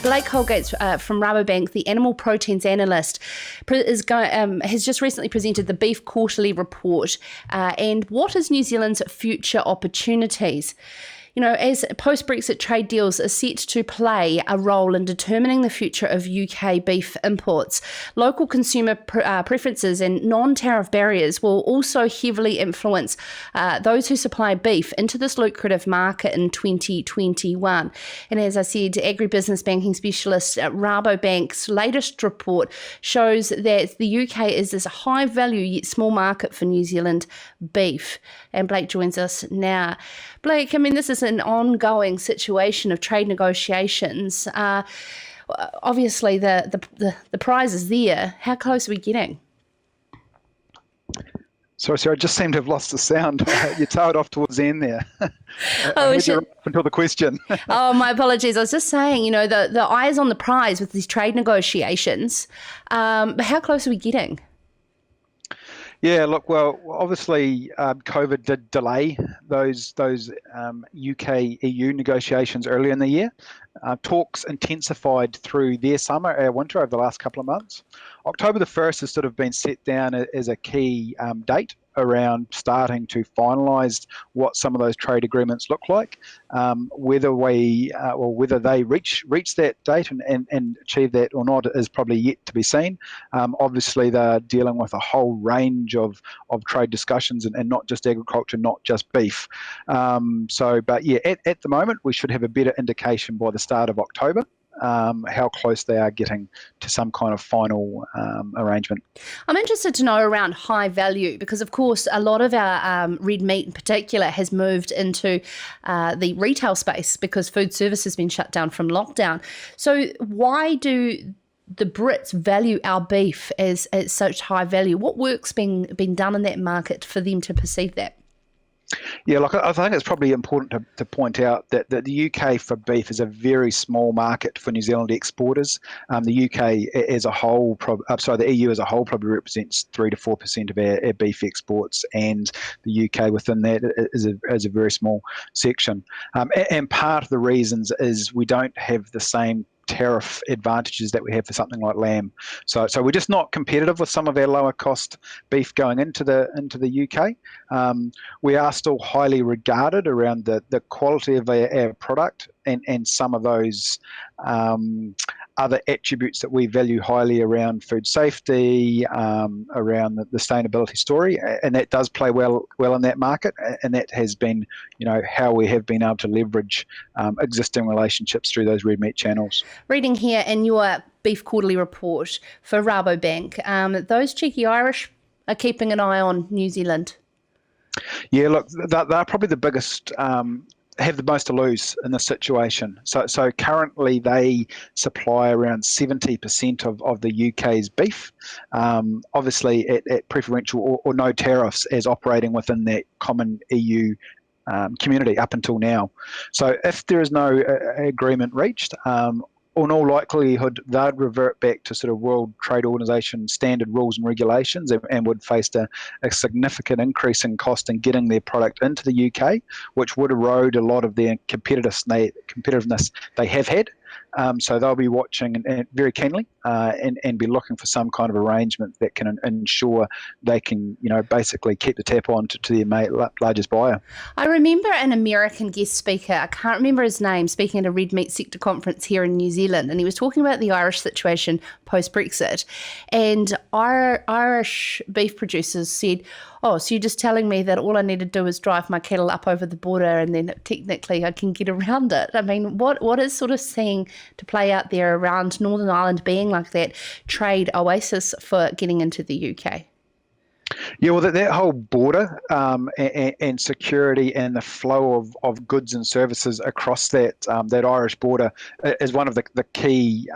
Blake Holgate from Rabobank, the Animal Proteins Analyst, has just recently presented the Beef Quarterly Report. And what is New Zealand's future opportunities? You know, as post-Brexit trade deals are set to play a role in determining the future of UK beef imports, local consumer preferences and non-tariff barriers will also heavily influence those who supply beef into this lucrative market in 2021. And as I said, agribusiness banking specialist Rabobank's latest report shows that the UK is this high-value yet small market for New Zealand beef. And Blake joins us now. Blake, I mean, this is an ongoing situation of trade negotiations. Obviously, the prize is there. How close are we getting? Sorry, I just seem to have lost the sound. You tailed off towards the end there. Oh, up until the question. Oh, my apologies. I was just saying, you know, the eye is on the prize with these trade negotiations. But how close are we getting? Yeah, look, well, obviously COVID did delay those UK-EU negotiations earlier in the year. Talks intensified through their summer, our winter, over the last couple of months. October the 1st has sort of been set down as a key date around starting to finalise what some of those trade agreements look like. Whether they reach that date and achieve that or not is probably yet to be seen. Obviously, they're dealing with a whole range of trade discussions and not just agriculture, not just beef. But yeah, at the moment, we should have a better indication by the start of October how close they are getting to some kind of final arrangement. I'm interested to know around high value because, of course, a lot of our red meat in particular has moved into the retail space because food service has been shut down from lockdown. So why do the Brits value our beef as such high value? What work's been done in that market for them to perceive that? Yeah, look, I think it's probably important to point out that the UK for beef is a very small market for New Zealand exporters. The UK as a whole, the EU as a whole probably represents 3 to 4% of our beef exports, and the UK within that is a very small section. And part of the reasons is we don't have the same tariff advantages that we have for something like lamb. So we're just not competitive with some of our lower cost beef going into the UK. We are still highly regarded around the quality of our product and some of those other attributes that we value highly around food safety, around the sustainability story, and that does play well in that market, and that has been, you know, how we have been able to leverage existing relationships through those red meat channels. Reading here in your Beef Quarterly Report for Rabobank, those cheeky Irish are keeping an eye on New Zealand. Yeah, look, they're probably the biggest. Have the most to lose in this situation. So currently they supply around 70% of the UK's beef, obviously at preferential or no tariffs as operating within that common EU community up until now. So if there is no agreement reached, in all likelihood, they'd revert back to sort of World Trade Organization standard rules and regulations and would face a significant increase in cost in getting their product into the UK, which would erode a lot of their competitiveness they have had. So they'll be watching very keenly and be looking for some kind of arrangement that can ensure they can, you know, basically keep the tap on to their largest buyer. I remember an American guest speaker, I can't remember his name, speaking at a red meat sector conference here in New Zealand, and he was talking about the Irish situation post-Brexit, and our Irish beef producers said, oh, so you're just telling me that all I need to do is drive my cattle up over the border and then technically I can get around it? I mean, what is sort of seeing to play out there around Northern Ireland being like that trade oasis for getting into the UK? Yeah, well, that whole border and security and the flow of goods and services across that Irish border is one of the key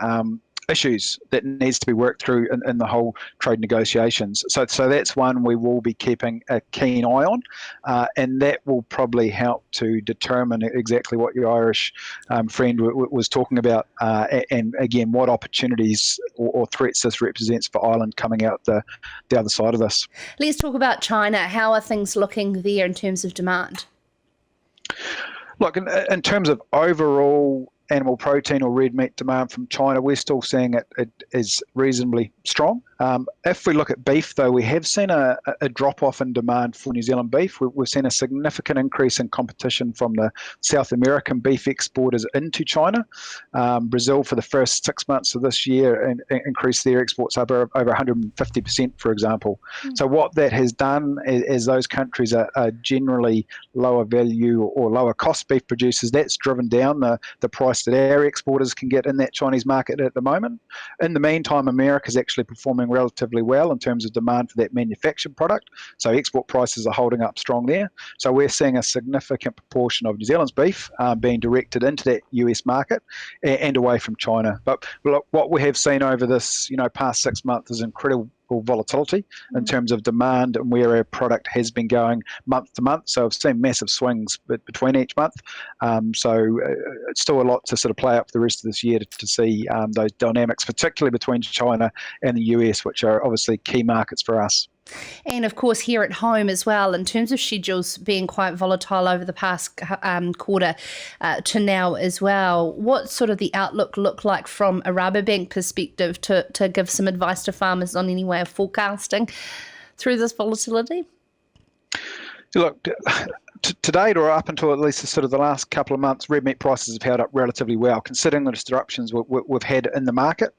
issues that needs to be worked through in the whole trade negotiations. So that's one we will be keeping a keen eye on, and that will probably help to determine exactly what your Irish friend was talking about, and again, what opportunities or threats this represents for Ireland coming out the other side of this. Let's talk about China. How are things looking there in terms of demand? Look, in terms of overall animal protein or red meat demand from China, we're still seeing it is reasonably strong. If we look at beef, though, we have seen a drop-off in demand for New Zealand beef. We've seen a significant increase in competition from the South American beef exporters into China. Brazil, for the first 6 months of this year, increased their exports up over 150%, for example. So what that has done is those countries are generally lower value or lower cost beef producers. That's driven down the price that our exporters can get in that Chinese market at the moment. In the meantime, America's actually performing relatively well in terms of demand for that manufactured product. So export prices are holding up strong there. So we're seeing a significant proportion of New Zealand's beef being directed into that US market and away from China. But look, what we have seen over this past 6 months is incredible volatility in terms of demand and where our product has been going month to month. So I've seen massive swings between each month. So it's still a lot to sort of play out for the rest of this year to see those dynamics, particularly between China and the US, which are obviously key markets for us. And of course, here at home as well, in terms of schedules being quite volatile over the past quarter to now as well, what sort of the outlook look like from a Rabobank perspective to give some advice to farmers on any way of forecasting through this volatility? Look, to date, or up until at least sort of the last couple of months, red meat prices have held up relatively well, considering the disruptions we've had in the market.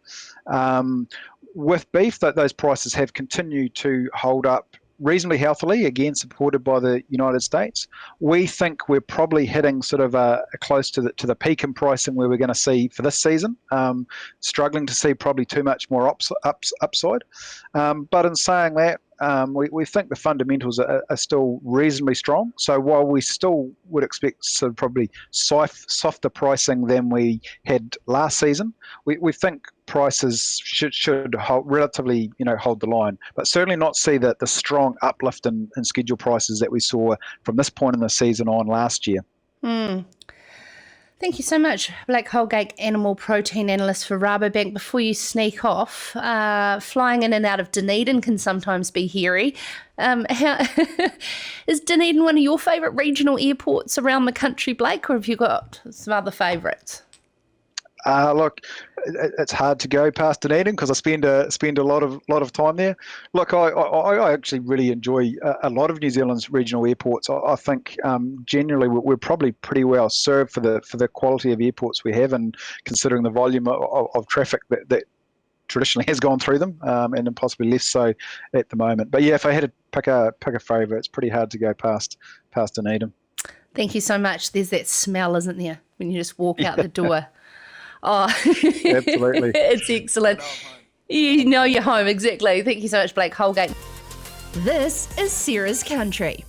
With beef, those prices have continued to hold up reasonably healthily, again supported by the United States. We think we're probably hitting sort of close to the peak in pricing where we're going to see for this season. Struggling to see probably too much more upside. But in saying that, we think the fundamentals are still reasonably strong. So while we still would expect sort of probably softer pricing than we had last season, we think prices should hold, relatively hold the line, but certainly not see the strong uplift in schedule prices that we saw from this point in the season on last year. Thank you so much, Blake Holgate, Animal Protein Analyst for Rabobank. Before you sneak off, flying in and out of Dunedin can sometimes be hairy. Is Dunedin one of your favourite regional airports around the country, Blake, or have you got some other favourites? Look, it's hard to go past Dunedin because I spend a lot of time there. Look, I actually really enjoy a lot of New Zealand's regional airports. I think generally we're probably pretty well served for the quality of airports we have, and considering the volume of traffic that traditionally has gone through them, and possibly less so at the moment. But yeah, if I had to pick a favourite, it's pretty hard to go past Dunedin. Thank you so much. There's that smell, isn't there, when you just walk out the door? Oh, absolutely. It's excellent. You know you're home, exactly. Thank you so much, Blake Holgate. This is Sarah's Country.